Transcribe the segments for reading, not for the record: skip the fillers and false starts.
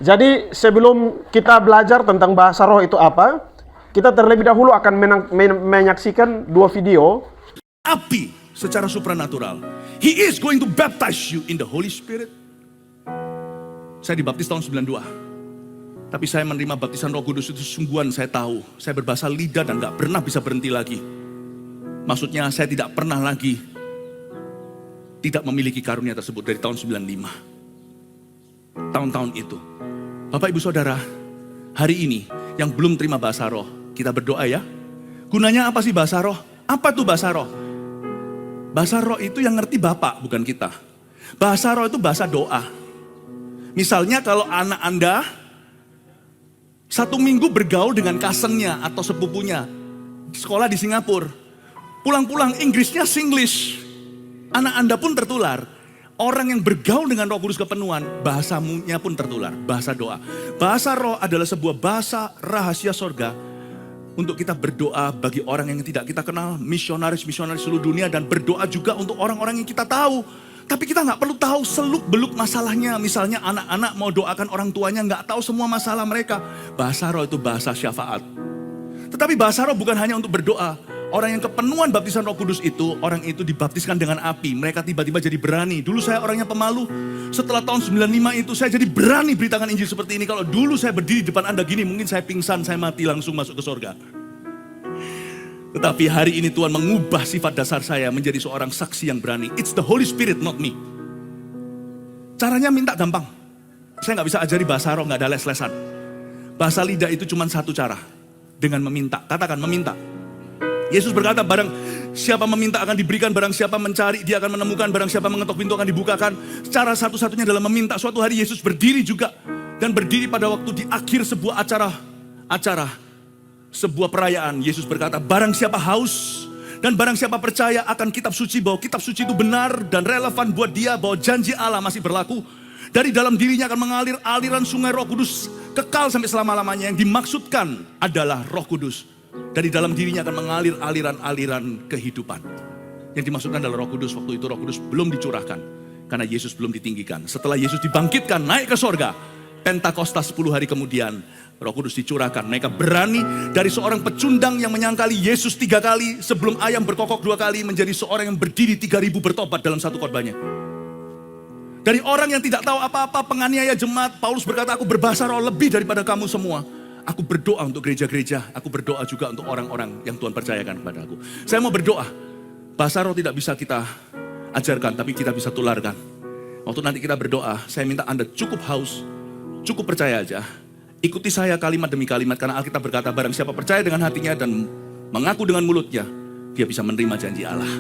Jadi sebelum kita belajar tentang bahasa roh itu apa, kita terlebih dahulu akan menyaksikan dua video. Api secara supranatural. He is going to baptize you in the Holy Spirit. Saya dibaptis tahun 92. Tapi saya menerima baptisan Roh Kudus itu sungguhan saya tahu. Saya berbahasa lidah dan gak pernah bisa berhenti lagi. Maksudnya saya tidak pernah lagi tidak memiliki karunia tersebut dari tahun 95. Tahun-tahun itu. Bapak Ibu Saudara, hari ini yang belum terima bahasa roh, kita berdoa ya. Gunanya apa sih bahasa roh? Apa tuh bahasa roh? Bahasa roh itu yang ngerti Bapak, bukan kita. Bahasa roh itu bahasa doa. Misalnya kalau anak Anda 1 minggu bergaul dengan cousin-nya atau sepupunya, sekolah di Singapura, pulang-pulang Inggrisnya Singlish, anak Anda pun tertular. Orang yang bergaul dengan Roh Kudus kepenuhan, bahasamunya pun tertular, bahasa doa. Bahasa roh adalah sebuah bahasa rahasia sorga untuk kita berdoa bagi orang yang tidak kita kenal, misionaris-misionaris seluruh dunia, dan berdoa juga untuk orang-orang yang kita tahu. Tapi kita nggak perlu tahu seluk-beluk masalahnya. Misalnya anak-anak mau doakan orang tuanya, nggak tahu semua masalah mereka. Bahasa roh itu bahasa syafaat. Tetapi bahasa roh bukan hanya untuk berdoa. Orang yang kepenuhan baptisan Roh Kudus itu, orang itu dibaptiskan dengan api. Mereka tiba-tiba jadi berani. Dulu saya orangnya pemalu. Setelah tahun 95 itu saya jadi berani beritakan Injil seperti ini. Kalau dulu saya berdiri di depan Anda gini, mungkin saya pingsan, saya mati langsung masuk ke surga. Tetapi hari ini Tuhan mengubah sifat dasar saya menjadi seorang saksi yang berani. It's the Holy Spirit, not me. Caranya minta gampang. Saya nggak bisa ajari bahasa roh, nggak ada les-lesan. Bahasa lidah itu cuma satu cara. Dengan meminta. Katakan meminta. Yesus berkata, barang siapa meminta akan diberikan, barang siapa mencari dia akan menemukan, barang siapa mengetok pintu akan dibukakan. Cara satu-satunya adalah meminta. Suatu hari Yesus berdiri juga, dan berdiri pada waktu di akhir sebuah acara, sebuah perayaan. Yesus berkata, barang siapa haus dan barang siapa percaya akan kitab suci, bahwa kitab suci itu benar dan relevan buat dia, bahwa janji Allah masih berlaku. Dari dalam dirinya akan mengalir aliran sungai Roh Kudus kekal sampai selama-lamanya. Yang dimaksudkan adalah Roh Kudus. Dari dalam dirinya akan mengalir aliran-aliran kehidupan. Yang dimaksudkan adalah Roh Kudus. Waktu itu Roh Kudus belum dicurahkan. Karena Yesus belum ditinggikan. Setelah Yesus dibangkitkan, naik ke sorga. Pentakosta 10 hari kemudian, Roh Kudus dicurahkan. Mereka berani dari seorang pecundang yang menyangkali Yesus 3 kali. Sebelum ayam berkokok 2 kali, menjadi seorang yang berdiri 3.000 bertobat dalam satu khotbahnya. Dari orang yang tidak tahu apa-apa, penganiaya jemaat, Paulus berkata, aku berbahasa roh lebih daripada kamu semua. Aku berdoa untuk gereja-gereja, aku berdoa juga untuk orang-orang yang Tuhan percayakan kepada aku. Saya mau berdoa, bahasa roh tidak bisa kita ajarkan, tapi kita bisa tularkan. Waktu nanti kita berdoa, saya minta Anda cukup haus, cukup percaya aja. Ikuti saya kalimat demi kalimat, karena Alkitab berkata, barang siapa percaya dengan hatinya dan mengaku dengan mulutnya, dia bisa menerima janji Allah.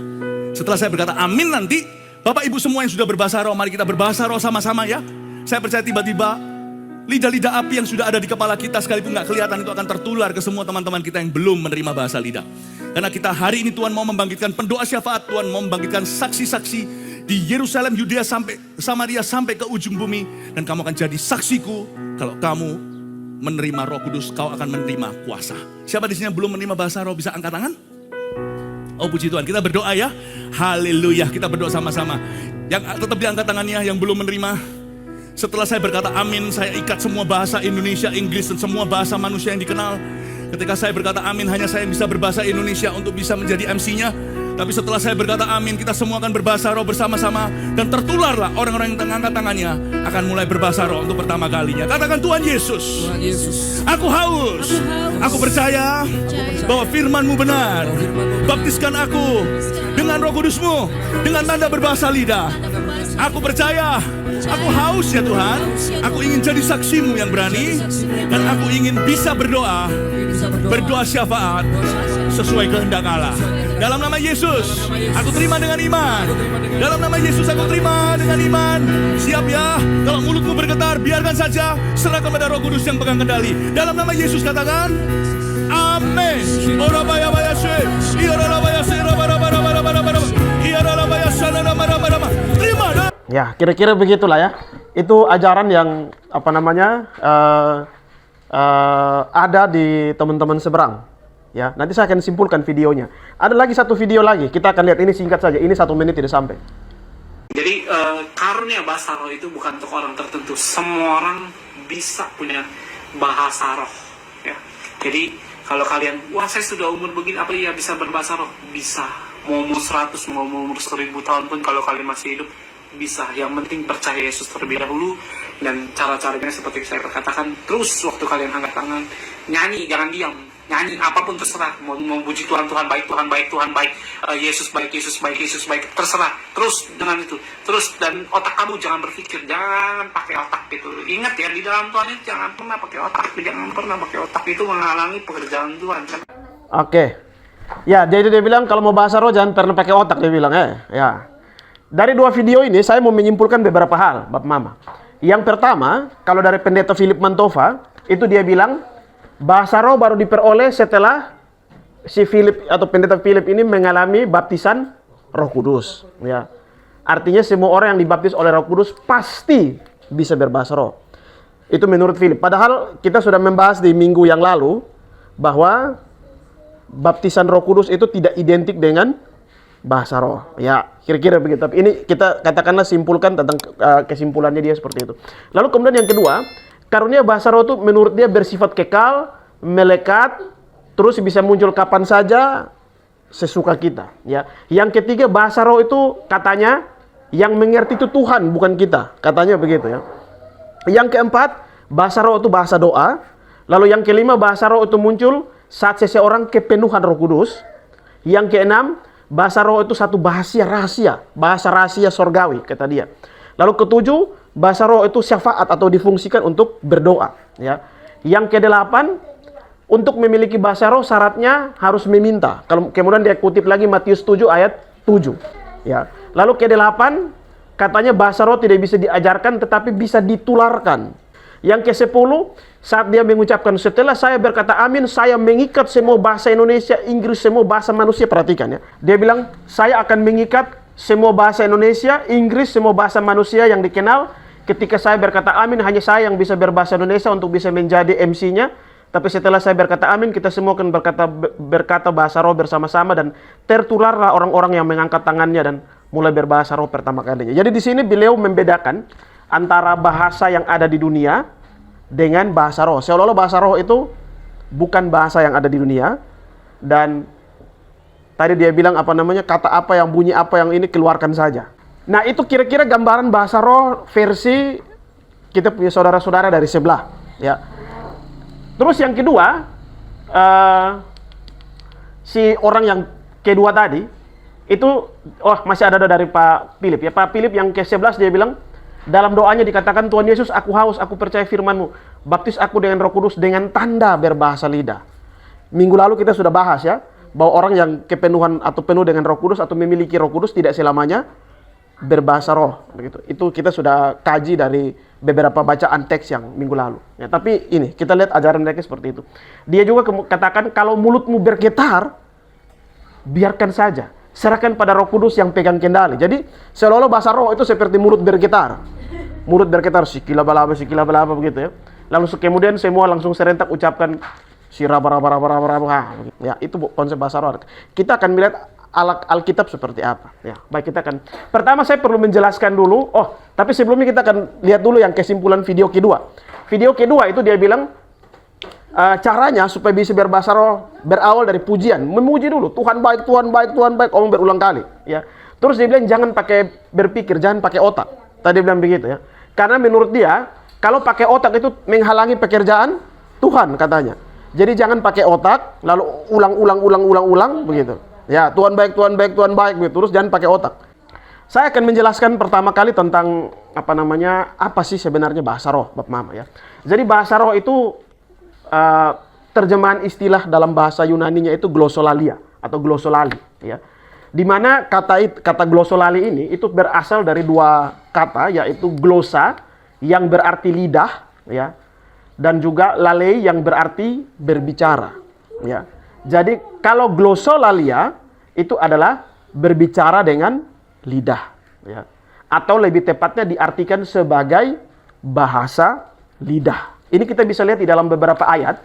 Setelah saya berkata amin nanti, Bapak Ibu semua yang sudah berbahasa roh, mari kita berbahasa roh sama-sama ya. Saya percaya tiba-tiba lidah-lidah api yang sudah ada di kepala kita sekalipun gak kelihatan itu akan tertular ke semua teman-teman kita yang belum menerima bahasa lidah. Karena kita hari ini Tuhan mau membangkitkan pendoa syafaat, Tuhan mau membangkitkan saksi-saksi di Yerusalem, Yudea sampai Samaria sampai ke ujung bumi. Dan kamu akan jadi saksiku. Kalau kamu menerima Roh Kudus, kau akan menerima kuasa. Siapa di sini yang belum menerima bahasa roh bisa angkat tangan? Oh puji Tuhan, kita berdoa ya. Haleluya, kita berdoa sama-sama. Yang tetap diangkat tangannya yang belum menerima. Setelah saya berkata amin, saya ikat semua bahasa Indonesia, Inggris, dan semua bahasa manusia yang dikenal. Ketika saya berkata amin, hanya saya yang bisa berbahasa Indonesia untuk bisa menjadi MC-nya. Tapi setelah saya berkata amin, kita semua akan berbahasa roh bersama-sama. Dan tertularlah orang-orang yang angkat tangannya akan mulai berbahasa roh untuk pertama kalinya. Katakan Tuhan Yesus, Tuhan Yesus, aku haus, aku percaya bahwa firman-Mu benar. Baptiskan aku dengan Roh Kudus-Mu, dengan tanda berbahasa lidah. Aku percaya, aku haus ya Tuhan. Aku ingin jadi saksi-Mu yang berani. Dan aku ingin bisa berdoa syafaat sesuai kehendak Allah. Dalam nama Yesus, aku terima dengan iman. Dalam nama Yesus aku terima dengan iman. Siap ya, kalau mulutmu bergetar, biarkan saja. Serahkan pada Roh Kudus yang pegang kendali. Dalam nama Yesus katakan, amin. Terima. Ya, kira-kira begitulah ya. Itu ajaran yang ada di teman-teman seberang. Ya, nanti saya akan simpulkan videonya. Ada lagi satu video lagi, kita akan lihat ini singkat saja. Ini 1 menit tidak sampai. Jadi karunia bahasa roh itu bukan untuk orang tertentu. Semua orang bisa punya bahasa roh, ya. Jadi kalau kalian, wah saya sudah umur begini, apa ya bisa berbahasa roh? Bisa. Mau umur 100, mau umur 1000 tahun pun kalau kalian masih hidup, bisa. Yang penting percaya Yesus terlebih dahulu. Dan cara-caranya seperti saya katakan, terus waktu kalian angkat tangan, nyanyi, jangan diam. Nyanyi, apapun terserah. Mau puji Tuhan, Tuhan baik, Tuhan baik, Tuhan baik. Yesus baik, Yesus baik, Yesus baik. Terserah. Terus dengan itu. Terus, dan otak kamu jangan berpikir. Jangan pakai otak gitu. Ingat ya, di dalam Tuhan itu jangan pernah pakai otak. Jangan pernah pakai otak. Itu menghalangi pekerjaan Tuhan. Oke. Ya, jadi dia bilang kalau mau bahasa roh jangan pernah pakai otak, dia bilang. Ya. Dari 2 video ini saya mau menyimpulkan beberapa hal, Bapak Mama. Yang pertama, kalau dari pendeta Philip Mantova, itu dia bilang bahasa roh baru diperoleh setelah si Philip atau pendeta Philip ini mengalami baptisan Roh Kudus. Ya, artinya semua orang yang dibaptis oleh Roh Kudus pasti bisa berbahasa roh. Itu menurut Philip. Padahal kita sudah membahas di minggu yang lalu bahwa baptisan Roh Kudus itu tidak identik dengan bahasa roh. Ya, kira-kira begitu. Tapi ini kita katakanlah simpulkan tentang kesimpulannya dia seperti itu. Lalu kemudian yang kedua, karunia bahasa roh itu menurut dia bersifat kekal, melekat, terus bisa muncul kapan saja sesuka kita. Ya. Yang ketiga, bahasa roh itu katanya yang mengerti itu Tuhan, bukan kita. Katanya begitu ya. Yang keempat, bahasa roh itu bahasa doa. Lalu yang kelima, bahasa roh itu muncul saat seseorang kepenuhan Roh Kudus. Yang keenam, bahasa roh itu satu bahasa rahasia sorgawi, kata dia. Lalu ketujuh, bahasa roh itu syafaat atau difungsikan untuk berdoa. Ya. Yang kedelapan, untuk memiliki bahasa roh syaratnya harus meminta. Kalau kemudian dia kutip lagi Matius 7 ayat 7. Ya. Lalu kedelapan, katanya bahasa roh tidak bisa diajarkan tetapi bisa ditularkan. Yang ke-10, saat dia mengucapkan setelah saya berkata amin, saya mengikat semua bahasa Indonesia, Inggris, semua bahasa manusia. Perhatikan ya. Dia bilang, saya akan mengikat semua bahasa Indonesia, Inggris, semua bahasa manusia yang dikenal. Ketika saya berkata amin, hanya saya yang bisa berbahasa Indonesia untuk bisa menjadi MC-nya. Tapi setelah saya berkata amin, kita semua akan berkata bahasa roh bersama-sama, dan tertularlah orang-orang yang mengangkat tangannya dan mulai berbahasa roh pertama kalinya. Jadi di sini beliau membedakan antara bahasa yang ada di dunia dengan bahasa roh. Seolah-olah bahasa roh itu bukan bahasa yang ada di dunia. Dan tadi dia bilang kata apa yang bunyi apa yang ini keluarkan saja. Nah, itu kira-kira gambaran bahasa roh versi kita punya saudara-saudara dari sebelah. Ya. Terus yang kedua, si orang yang kedua tadi itu masih ada dari Pak Philip ya. Pak Philip yang ke-11 dia bilang, dalam doanya dikatakan, Tuhan Yesus, aku haus, aku percaya firman-Mu. Baptis aku dengan Roh Kudus dengan tanda berbahasa lidah. Minggu lalu kita sudah bahas ya, bahwa orang yang kepenuhan atau penuh dengan Roh Kudus atau memiliki Roh Kudus tidak selamanya berbahasa roh. Begitu. Itu kita sudah kaji dari beberapa bacaan teks yang minggu lalu. Ya, tapi ini, kita lihat ajaran mereka seperti itu. Dia juga katakan, kalau mulutmu bergetar, biarkan saja. Serahkan pada Roh Kudus yang pegang kendali. Jadi, seolah-olah bahasa roh itu seperti mulut bergetar. Mulut bergetar, sikila-balaba begitu ya. Lalu kemudian semua langsung serentak ucapkan siraba-raba-raba. Ya, itu konsep bahasa roh. Kita akan melihat Alkitab seperti apa. Ya, baik, kita akan. Pertama saya perlu menjelaskan dulu. Tapi sebelumnya kita akan lihat dulu yang kesimpulan video kedua. Video kedua itu dia bilang caranya supaya bisa berbahasa roh berawal dari pujian, memuji dulu. Tuhan baik, Tuhan baik, Tuhan baik. Omong berulang kali. Ya. Terus dia bilang jangan pakai berpikir, jangan pakai otak. Tadi bilang begitu ya. Karena menurut dia kalau pakai otak itu menghalangi pekerjaan Tuhan katanya. Jadi jangan pakai otak lalu ulang begitu. Ya, Tuhan baik, Tuhan baik, Tuhan baik begitu. Terus jangan pakai otak. Saya akan menjelaskan pertama kali tentang apa sih sebenarnya bahasa roh, Bapak Mama ya. Jadi bahasa roh itu terjemahan istilah dalam bahasa Yunaninya itu glossolalia atau glossolali ya. Di mana kata glossolali ini itu berasal dari dua kata, yaitu glossa yang berarti lidah ya, dan juga lalei yang berarti berbicara ya. Jadi kalau glossolalia itu adalah berbicara dengan lidah ya, atau lebih tepatnya diartikan sebagai bahasa lidah. Ini kita bisa lihat di dalam beberapa ayat.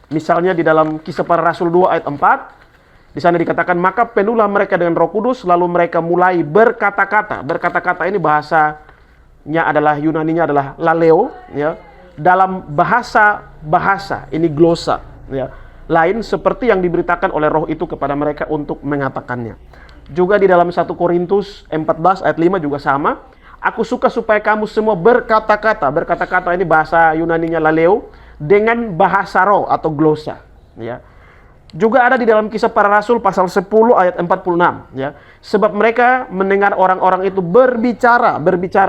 Misalnya di dalam Kisah Para Rasul 2 ayat 4. Di sana dikatakan, maka penuhlah mereka dengan Roh Kudus, lalu mereka mulai berkata-kata. Berkata-kata ini bahasanya adalah Yunaninya adalah laleo ya. dalam bahasa ini glosa, ya, lain seperti yang diberitakan oleh roh itu kepada mereka untuk mengatakannya. Juga di dalam 1 Korintus 14 ayat 5 juga sama. Aku suka supaya kamu semua berkata-kata. Berkata-kata ini bahasa Yunaninya laleo, dengan bahasa roh atau glosa, ya. Juga ada di dalam Kisah Para Rasul pasal 10 ayat 46, ya. Sebab mereka mendengar orang-orang itu berbicara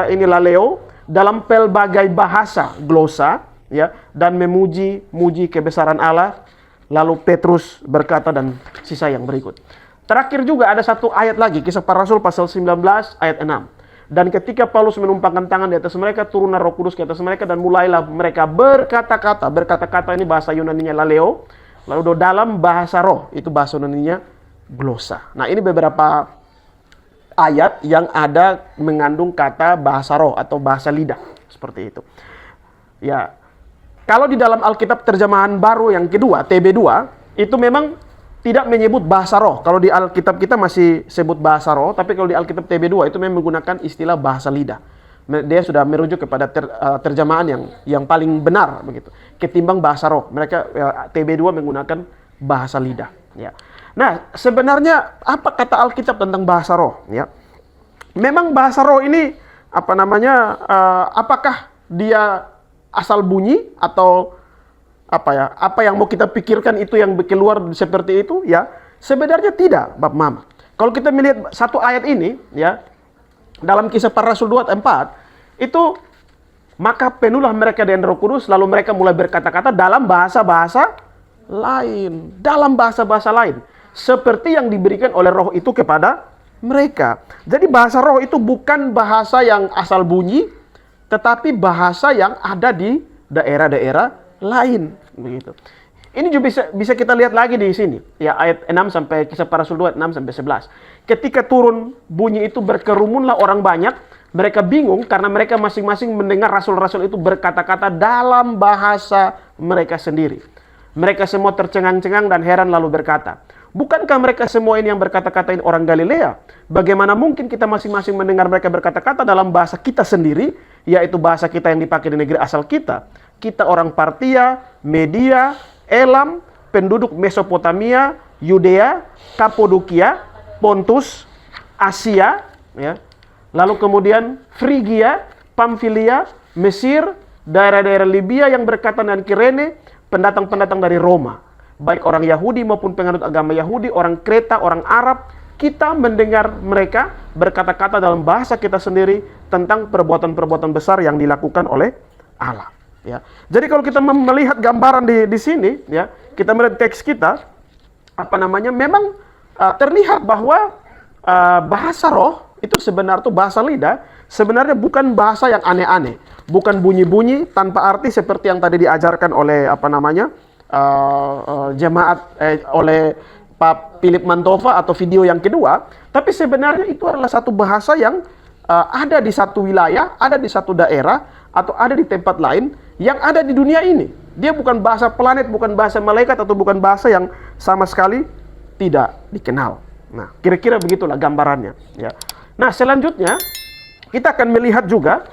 ini laleo dalam pelbagai bahasa glosa, ya, dan memuji kebesaran Allah. Lalu Petrus berkata dan sisa yang berikut. Terakhir juga ada satu ayat lagi, Kisah Para Rasul pasal 19 ayat 6. Dan ketika Paulus menumpangkan tangan di atas mereka, turunlah Roh Kudus ke atas mereka dan mulailah mereka berkata-kata. Berkata-kata ini bahasa Yunaninya laleo. Lalu dalam bahasa roh itu bahasa Yunaninya glosa. Nah, ini beberapa ayat yang ada mengandung kata bahasa roh atau bahasa lidah seperti itu. Ya. Kalau di dalam Alkitab terjemahan baru yang kedua, TB2, itu memang tidak menyebut bahasa roh. Kalau di Alkitab kita masih sebut bahasa roh, tapi kalau di Alkitab TB2 itu memang menggunakan istilah bahasa lidah. Dia sudah merujuk kepada terjemahan yang paling benar begitu, ketimbang bahasa roh. Mereka TB2 menggunakan bahasa lidah, ya. Nah, sebenarnya apa kata Alkitab tentang bahasa roh, ya? Memang bahasa roh ini apakah dia asal bunyi atau apa yang mau kita pikirkan itu yang keluar seperti itu, ya? Sebenarnya tidak, Bapak Mama. Kalau kita melihat satu ayat ini, ya, dalam Kisah Para Rasul 2 ayat 4, itu maka penuhlah mereka dengan Roh Kudus, lalu mereka mulai berkata-kata dalam bahasa-bahasa lain, seperti yang diberikan oleh Roh itu kepada mereka. Jadi bahasa Roh itu bukan bahasa yang asal bunyi, tetapi bahasa yang ada di daerah-daerah lain, begitu. Ini juga bisa kita lihat lagi di sini, ya, ayat 6 sampai Kisah Para Rasul 2 ayat 6 sampai 11. Ketika turun bunyi itu, berkerumunlah orang banyak, mereka bingung karena mereka masing-masing mendengar rasul-rasul itu berkata-kata dalam bahasa mereka sendiri. Mereka semua tercengang-cengang dan heran lalu berkata, bukankah mereka semua ini yang berkata-kata ini orang Galilea? Bagaimana mungkin kita masing-masing mendengar mereka berkata-kata dalam bahasa kita sendiri, yaitu bahasa kita yang dipakai di negeri asal kita? Kita orang Partia, Media, Elam, penduduk Mesopotamia, Yudea, Kapodokia, Pontus, Asia, ya. Lalu kemudian Frigia, Pamfilia, Mesir, daerah-daerah Libya yang berkaitan dengan Kirene, pendatang-pendatang dari Roma, baik orang Yahudi maupun penganut agama Yahudi, orang Kreta, orang Arab, kita mendengar mereka berkata-kata dalam bahasa kita sendiri tentang perbuatan-perbuatan besar yang dilakukan oleh Allah. Ya. Jadi kalau kita melihat gambaran di sini, ya, kita melihat teks kita, memang terlihat bahwa bahasa roh itu sebenarnya bahasa lidah, sebenarnya bukan bahasa yang aneh-aneh, bukan bunyi-bunyi tanpa arti seperti yang tadi diajarkan oleh jemaat oleh Pak Philip Mantova atau video yang kedua, tapi sebenarnya itu adalah satu bahasa yang ada di satu wilayah, ada di satu daerah, atau ada di tempat lain yang ada di dunia ini. Dia bukan bahasa planet, bukan bahasa malaikat, atau bukan bahasa yang sama sekali tidak dikenal. Nah, kira-kira begitulah gambarannya, ya. Nah, selanjutnya kita akan melihat juga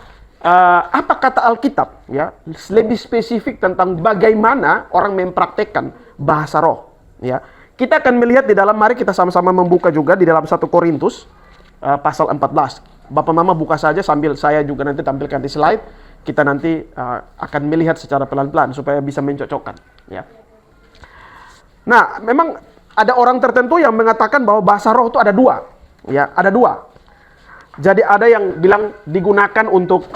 apa kata Alkitab, ya, lebih spesifik tentang bagaimana orang mempraktekkan bahasa roh, ya. Kita akan melihat di dalam, mari kita sama-sama membuka juga di dalam 1 Korintus pasal 14. Bapak Mama buka saja sambil saya juga nanti tampilkan di slide. Kita nanti akan melihat secara pelan-pelan supaya bisa mencocokkan, ya. Nah, memang ada orang tertentu yang mengatakan bahwa bahasa roh itu ada dua, ya, ada dua. Jadi ada yang bilang digunakan untuk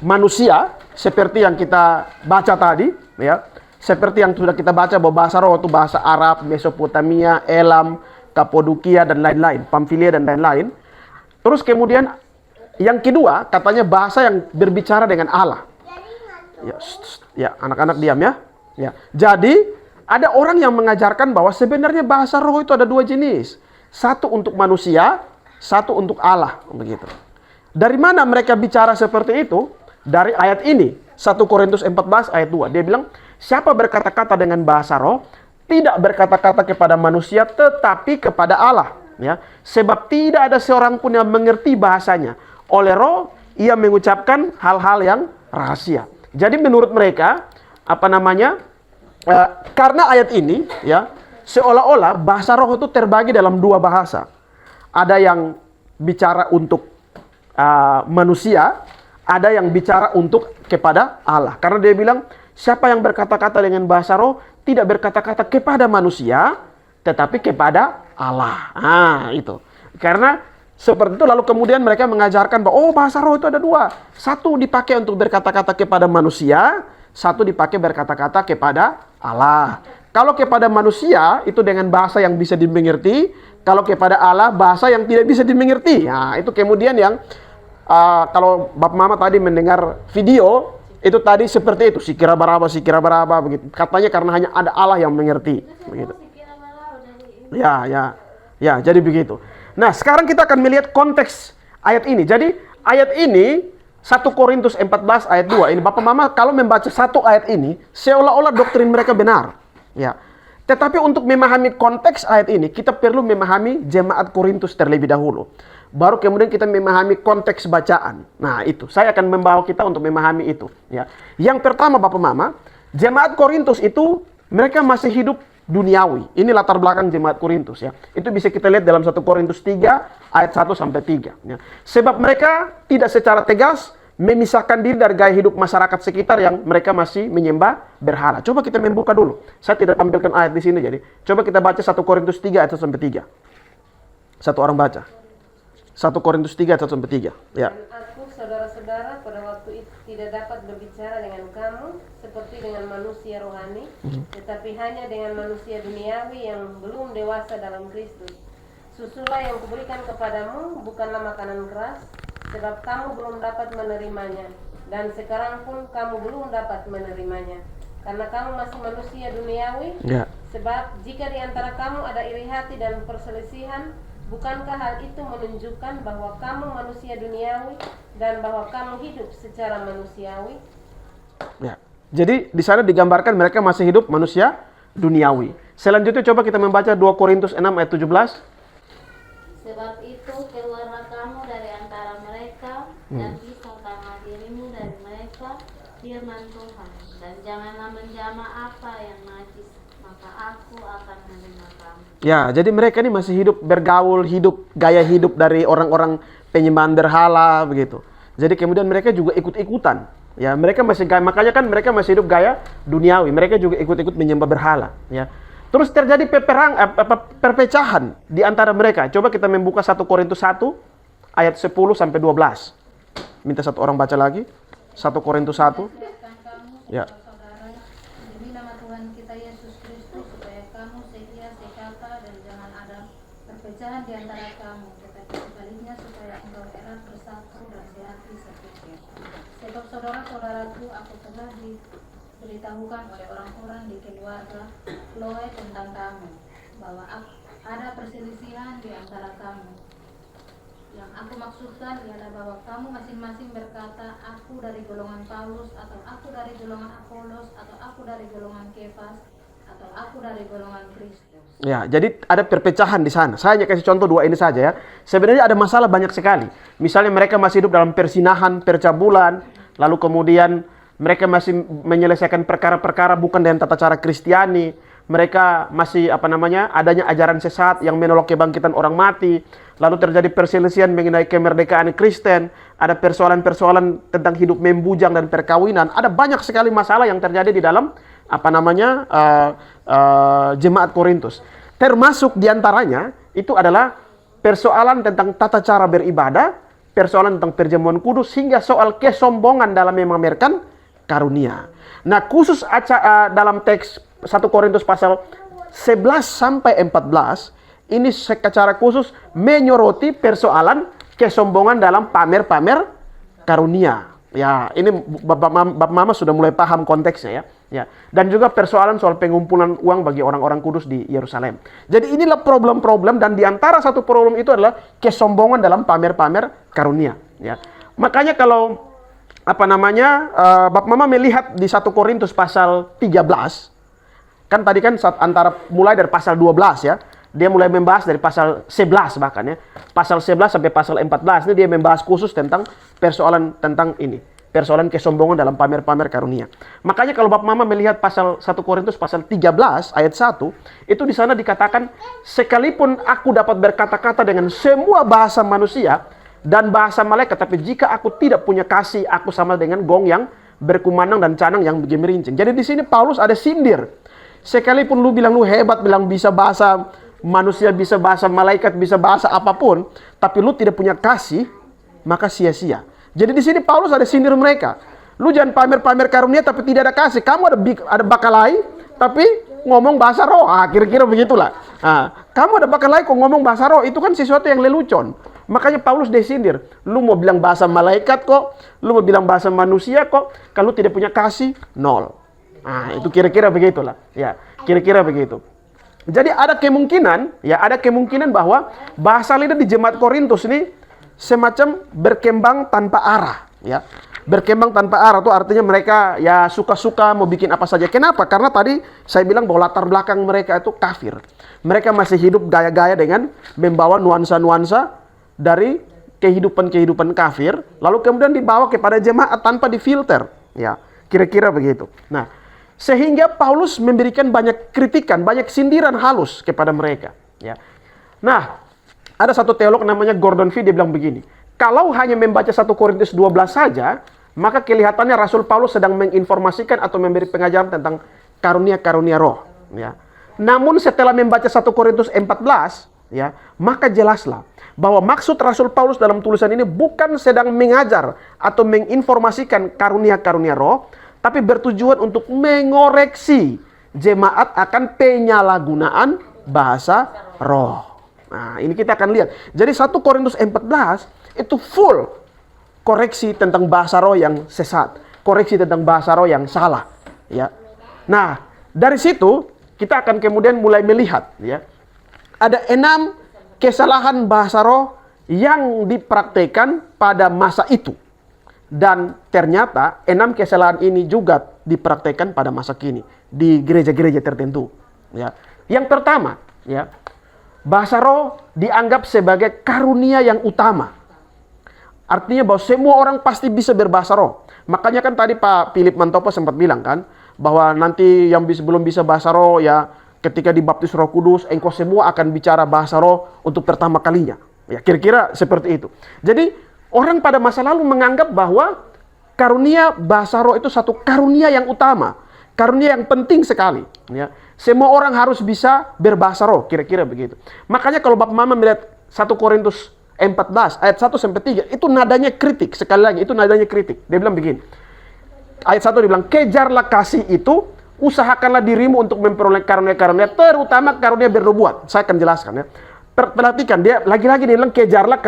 manusia seperti yang kita baca tadi, ya. Seperti yang sudah kita baca bahwa bahasa roh itu bahasa Arab, Mesopotamia, Elam, Kapodokia dan lain-lain, Pamfilia dan lain-lain. Terus kemudian yang kedua, katanya bahasa yang berbicara dengan Allah. Ya, anak-anak diam ya. Ya. Jadi, ada orang yang mengajarkan bahwa sebenarnya bahasa roh itu ada dua jenis. Satu untuk manusia, satu untuk Allah, begitu. Dari mana mereka bicara seperti itu? Dari ayat ini, 1 Korintus 14 ayat 2. Dia bilang, siapa berkata-kata dengan bahasa roh, tidak berkata-kata kepada manusia, tetapi kepada Allah. Ya. Sebab tidak ada seorang pun yang mengerti bahasanya. Oleh roh, ia mengucapkan hal-hal yang rahasia. Jadi menurut mereka, apa namanya, karena ayat ini, ya, seolah-olah bahasa roh itu terbagi dalam dua bahasa. Ada yang bicara untuk manusia, ada yang bicara untuk kepada Allah. Karena dia bilang, siapa yang berkata-kata dengan bahasa roh, tidak berkata-kata kepada manusia, tetapi kepada Allah. Itu. Karena seperti itu, lalu kemudian mereka mengajarkan bahwa, oh, bahasa roh itu ada dua. Satu dipakai untuk berkata-kata kepada manusia, satu dipakai berkata-kata kepada Allah. Kalau kepada manusia, itu dengan bahasa yang bisa dimengerti. Kalau kepada Allah, bahasa yang tidak bisa dimengerti. Nah, itu kemudian yang, kalau Bapak Mama tadi mendengar video, itu tadi seperti itu. Sikira baraba, begitu. Katanya karena hanya ada Allah yang mengerti. Begitu. Ya, jadi begitu. Nah, sekarang kita akan melihat konteks ayat ini. Jadi, ayat ini 1 Korintus 14 ayat 2. Ini Bapak Mama kalau membaca satu ayat ini, seolah-olah doktrin mereka benar. Ya. Tetapi untuk memahami konteks ayat ini, kita perlu memahami jemaat Korintus terlebih dahulu. Baru kemudian kita memahami konteks bacaan. Nah, itu. Saya akan membawa kita untuk memahami itu. Ya. Yang pertama Bapak Mama, jemaat Korintus itu mereka masih hidup duniawi. Ini latar belakang jemaat Korintus, ya. Itu bisa kita lihat dalam 1 Korintus 3 ayat 1 sampai 3, ya. Sebab mereka tidak secara tegas memisahkan diri dari gaya hidup masyarakat sekitar yang mereka masih menyembah berhala. Coba kita membuka dulu. Saya tidak tampilkan ayat di sini, jadi coba kita baca 1 Korintus 3 ayat 1 sampai 3. Satu orang baca. 1 Korintus 3 ayat 1 sampai 3. Ya. Dan aku, saudara-saudara, pada waktu itu tidak dapat berbicara dengan kamu seperti dengan manusia rohani, tetapi hanya dengan manusia duniawi yang belum dewasa dalam Kristus. Susulah yang kuberikan kepadamu bukanlah makanan keras, sebab kamu belum dapat menerimanya, dan sekarang pun kamu belum dapat menerimanya, karena kamu masih manusia duniawi. Ya. Sebab jika di antara kamu ada iri hati dan perselisihan, bukankah hal itu menunjukkan bahwa kamu manusia duniawi dan bahwa kamu hidup secara manusiawi? Ya. Jadi di sana digambarkan mereka masih hidup manusia duniawi. Selanjutnya coba kita membaca 2 Korintus 6 ayat 17. Sebab itu keluarlah kamu dari antara mereka dan pisahkanlah dirimu dari mereka, firman Tuhan. Dan janganlah menjamah apa yang najis, maka aku akan menerima kamu. Ya, jadi mereka ini masih hidup bergaul, hidup gaya hidup dari orang-orang penyembahan berhala begitu. Jadi kemudian mereka juga ikut-ikutan. Ya, mereka masih makanya kan mereka masih hidup gaya duniawi. Mereka juga ikut-ikut menyembah berhala, ya. Terus terjadi perpecahan di antara mereka. Coba kita membuka 1 Korintus 1 ayat 10 sampai 12. Minta satu orang baca lagi. 1 Korintus 1. Ya. Saudara, demi nama Tuhan kita Yesus Kristus, supaya kamu setia sekata dan jangan ada perpecahan di antara kamu, tetapi sebaliknya supaya engkau erat bersatu dan sehati sepikir. Sebab saudara-saudaraku, aku telah diberitahukan oleh orang-orang di keluarga Chloe tentang kamu, bahwa ada perselisihan di antara kamu. Yang aku maksudkan ialah bahwa kamu masing-masing berkata, aku dari golongan Paulus, atau aku dari golongan Apolos, atau aku dari golongan Kefas, atau aku dari golongan Kristus. Ya, jadi ada perpecahan di sana. Saya hanya kasih contoh dua ini saja, ya. Sebenarnya ada masalah banyak sekali. Misalnya mereka masih hidup dalam persinahan, percabulan, lalu kemudian mereka masih menyelesaikan perkara-perkara bukan dengan tata cara Kristiani. Mereka masih adanya ajaran sesat yang menolak kebangkitan orang mati. Lalu terjadi perselisihan mengenai kemerdekaan Kristen. Ada persoalan-persoalan tentang hidup membujang dan perkawinan. Ada banyak sekali masalah yang terjadi di dalam jemaat Korintus. Termasuk diantaranya itu adalah persoalan tentang tata cara beribadah, persoalan tentang perjamuan kudus, hingga soal kesombongan dalam memamerkan karunia. Nah, khusus dalam teks 1 Korintus pasal 11 sampai 14 ini secara khusus menyoroti persoalan kesombongan dalam pamer-pamer karunia. Ya, ini Bapak Mama sudah mulai paham konteksnya, ya. Ya. Dan juga persoalan soal pengumpulan uang bagi orang-orang kudus di Yerusalem. Jadi inilah problem-problem, dan diantara satu problem itu adalah kesombongan dalam pamer-pamer karunia. Ya. Makanya kalau Bapak Mama melihat di 1 Korintus pasal 13, kan tadi kan mulai dari pasal 12, ya. Dia mulai membahas dari pasal 11 bahkan, ya. Pasal 11 sampai pasal 14 ini dia membahas khusus tentang persoalan tentang ini. persoalan kesombongan dalam pamer-pamer karunia. Makanya kalau Bapak Mama melihat pasal 1 Korintus pasal 13 ayat 1, itu di sana dikatakan, sekalipun aku dapat berkata-kata dengan semua bahasa manusia dan bahasa malaikat, tapi jika aku tidak punya kasih, aku sama dengan gong yang berkumandang dan canang yang gemerincing. Jadi di sini Paulus ada sindir. Sekalipun lu bilang lu hebat, bilang bisa bahasa manusia, bisa bahasa malaikat, bisa bahasa apapun, tapi lu tidak punya kasih, maka sia-sia. Jadi di sini Paulus ada sindir mereka. Lu jangan pamer-pamer karunia tapi tidak ada kasih. Kamu ada bakalai tapi ngomong bahasa roh. Kira-kira begitulah. Kamu ada bakalai kok ngomong bahasa roh, itu kan sesuatu yang lelucon. Makanya Paulus disindir. Lu mau bilang bahasa malaikat kok, lu mau bilang bahasa manusia kok, kalau tidak punya kasih, nol. Itu kira-kira begitulah. Ya, kira-kira begitu. Jadi ada kemungkinan bahwa bahasa lidah di jemaat Korintus ini semacam berkembang tanpa arah, ya. Berkembang tanpa arah itu artinya mereka ya suka-suka mau bikin apa saja. Kenapa? Karena tadi saya bilang bahwa latar belakang mereka itu kafir. Mereka masih hidup gaya-gaya dengan membawa nuansa-nuansa dari kehidupan kafir, lalu kemudian dibawa kepada jemaat tanpa difilter, ya. Kira-kira begitu. Nah, sehingga Paulus memberikan banyak kritikan, banyak sindiran halus kepada mereka, ya. Nah, ada satu teolog namanya Gordon Fee, dia bilang begini, kalau hanya membaca 1 Korintus 12 saja, maka kelihatannya Rasul Paulus sedang menginformasikan atau memberi pengajaran tentang karunia-karunia roh, ya. Namun setelah membaca 1 Korintus 14, ya, maka jelaslah bahwa maksud Rasul Paulus dalam tulisan ini bukan sedang mengajar atau menginformasikan karunia-karunia roh, tapi bertujuan untuk mengoreksi jemaat akan penyalahgunaan bahasa roh. Nah, ini kita akan lihat. Jadi 1 Korintus 14 itu full koreksi tentang bahasa roh yang sesat, koreksi tentang bahasa roh yang salah, ya. Nah, dari situ kita akan kemudian mulai melihat, ya. Ada 6 kesalahan bahasa roh yang dipraktekkan pada masa itu. Dan ternyata 6 kesalahan ini juga dipraktekkan pada masa kini di gereja-gereja tertentu, ya. Yang pertama, ya, bahasa roh dianggap sebagai karunia yang utama. Artinya bahwa semua orang pasti bisa berbahasa roh. Makanya kan tadi Pak Philip Mantopo sempat bilang kan, bahwa nanti yang belum bisa bahasa roh, ya, ketika dibaptis Roh Kudus, engkau semua akan bicara bahasa roh untuk pertama kalinya. Ya, kira-kira seperti itu. Jadi orang pada masa lalu menganggap bahwa karunia bahasa roh itu satu karunia yang utama, karunia yang penting sekali, ya. Semua orang harus bisa berbahasa roh, kira-kira begitu. Makanya kalau Bapak Mama melihat 1 Korintus 14 ayat 1 sampai 3, itu nadanya kritik. Sekali lagi, itu nadanya kritik. Dia bilang begini. Ayat 1 dia bilang, kejarlah kasih itu, usahakanlah dirimu untuk memperoleh karunia-karunia, terutama karunia bernubuat. Saya akan jelaskan, ya. Perhatikan, dia lagi-lagi dia bilang kejarlah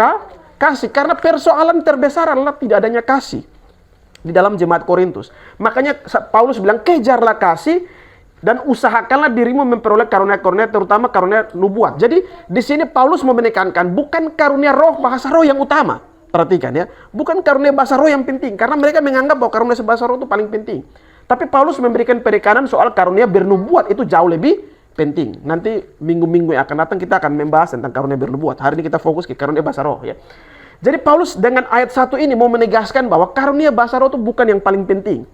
kasih, karena persoalan terbesar adalah tidak adanya kasih di dalam jemaat Korintus. Makanya Paulus bilang kejarlah kasih dan usahakanlah dirimu memperoleh karunia-karunia, terutama karunia nubuat. Jadi di sini Paulus mau menekankan bukan karunia roh, bahasa roh yang utama. Perhatikan, ya, bukan karunia bahasa roh yang penting, karena mereka menganggap bahwa karunia bahasa roh itu paling penting. Tapi Paulus memberikan penekanan soal karunia bernubuat itu jauh lebih penting. Nanti minggu-minggu yang akan datang kita akan membahas tentang karunia bernubuat. Hari ini kita fokus ke karunia bahasa roh, ya. Jadi Paulus dengan ayat 1 ini mau menegaskan bahwa karunia bahasa roh itu bukan yang paling penting.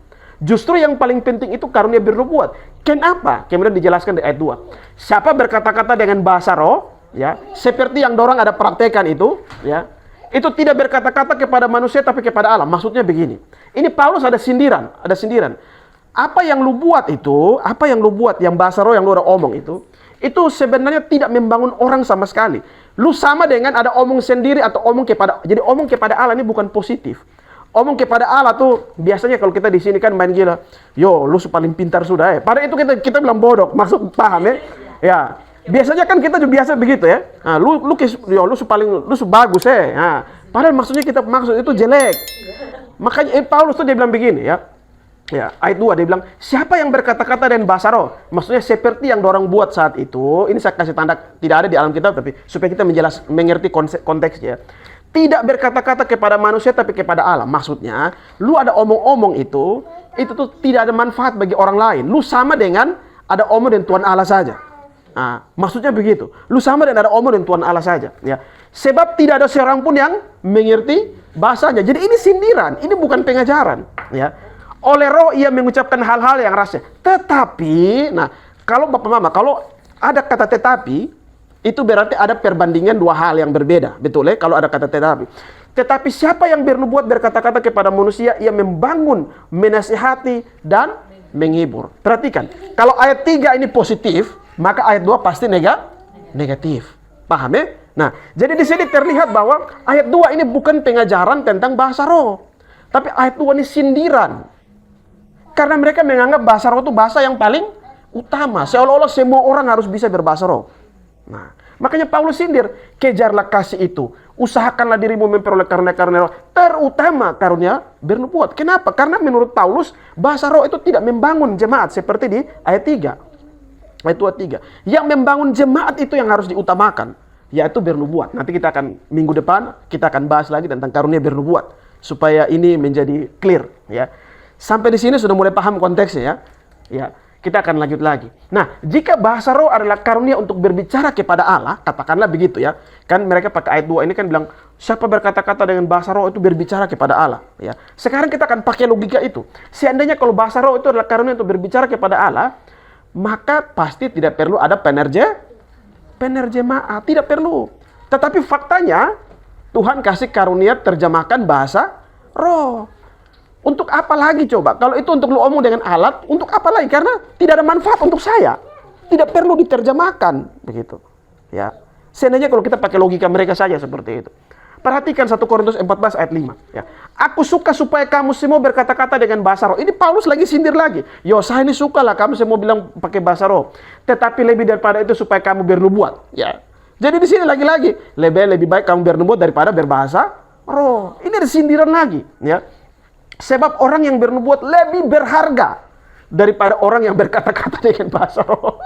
Justru yang paling penting itu karunia bernubuat. Kenapa? Kemudian dijelaskan di ayat 2. Siapa berkata-kata dengan bahasa roh, ya, seperti yang dorang ada praktekan itu, ya, itu tidak berkata-kata kepada manusia tapi kepada Allah. Maksudnya begini. Ini Paulus ada sindiran. Apa yang lu buat itu, yang bahasa roh yang lu udah omong itu sebenarnya tidak membangun orang sama sekali. Lu sama dengan ada omong sendiri atau omong kepada, jadi omong kepada Allah ini bukan positif. Omong kepada Allah tuh biasanya kalau kita di sini kan main gila. Yo, lu paling pintar sudah, Padahal itu kita bilang bodoh, maksud paham, ya? Ya. Biasanya kan kita juga biasa begitu, ya. Nah, lu bagus, Nah, padahal maksudnya maksud itu jelek. Makanya Paulus tuh dia bilang begini, ya. Ya, ayat 2 dia bilang, siapa yang berkata-kata dengan bahasa roh? Maksudnya seperti yang dorang buat saat itu. Ini saya kasih tanda tidak ada di Alkitab, tapi supaya kita mengerti konteksnya. Tidak berkata-kata kepada manusia tapi kepada Allah. Maksudnya, lu ada omong-omong itu tuh tidak ada manfaat bagi orang lain. Lu sama dengan ada omong dengan Tuhan Allah saja. Nah, maksudnya begitu. Lu sama dengan ada omong dengan Tuhan Allah saja, ya. Sebab tidak ada seorang pun yang mengerti bahasanya. Jadi ini sindiran, ini bukan pengajaran, ya. Oleh roh ia mengucapkan hal-hal yang rasanya. Tetapi, nah, kalau Bapak Mama, kalau ada kata tetapi, itu berarti ada perbandingan dua hal yang berbeda. Betul ya? Kalau ada kata tetapi. Tetapi siapa yang bernubuat berkata-kata kepada manusia, ia membangun, menasihati, dan menghibur. Perhatikan, kalau ayat 3 ini positif, maka ayat 2 pasti negatif. Paham ya? Nah, jadi di sini terlihat bahwa ayat 2 ini bukan pengajaran tentang bahasa roh. Tapi ayat 2 ini sindiran. Karena mereka menganggap bahasa roh itu bahasa yang paling utama. Seolah-olah semua orang harus bisa berbahasa roh. Nah, makanya Paulus sindir, kejarlah kasih itu. Usahakanlah dirimu memperoleh karunia-karunia roh, terutama karunia bernubuat. Kenapa? Karena menurut Paulus, bahasa roh itu tidak membangun jemaat seperti di ayat 3. Ayat 3. Yang membangun jemaat itu yang harus diutamakan, yaitu bernubuat. Nanti kita akan, minggu depan, kita akan bahas lagi tentang karunia bernubuat. Supaya ini menjadi clear, ya. Sampai di sini sudah mulai paham konteksnya, ya. Ya, kita akan lanjut lagi. Nah, jika bahasa roh adalah karunia untuk berbicara kepada Allah, katakanlah begitu ya. Kan mereka pakai ayat 2 ini kan bilang, siapa berkata-kata dengan bahasa roh itu berbicara kepada Allah, ya. Sekarang kita akan pakai logika itu. Seandainya kalau bahasa roh itu adalah karunia untuk berbicara kepada Allah, maka pasti tidak perlu ada penerjemah, tidak perlu. Tetapi faktanya Tuhan kasih karunia terjemahkan bahasa roh. Untuk apa lagi coba? Kalau itu untuk lu omong dengan alat, untuk apa lagi? Karena tidak ada manfaat untuk saya. Tidak perlu diterjemahkan, begitu. Ya. Seandainya kalau kita pakai logika mereka saja seperti itu. Perhatikan 1 Korintus 14 ayat 5. Ya. Aku suka supaya kamu semua berkata-kata dengan bahasa roh. Ini Paulus lagi sindir lagi. Yo, saya ini suka lah kamu semua bilang pakai bahasa roh. Tetapi lebih daripada itu supaya kamu bernubuat. Ya. Jadi di sini lagi-lagi lebih baik kamu bernubuat daripada berbahasa roh. Ini ada sindiran lagi. Ya. Sebab orang yang bernubuat lebih berharga daripada orang yang berkata-kata dengan bahasa roh.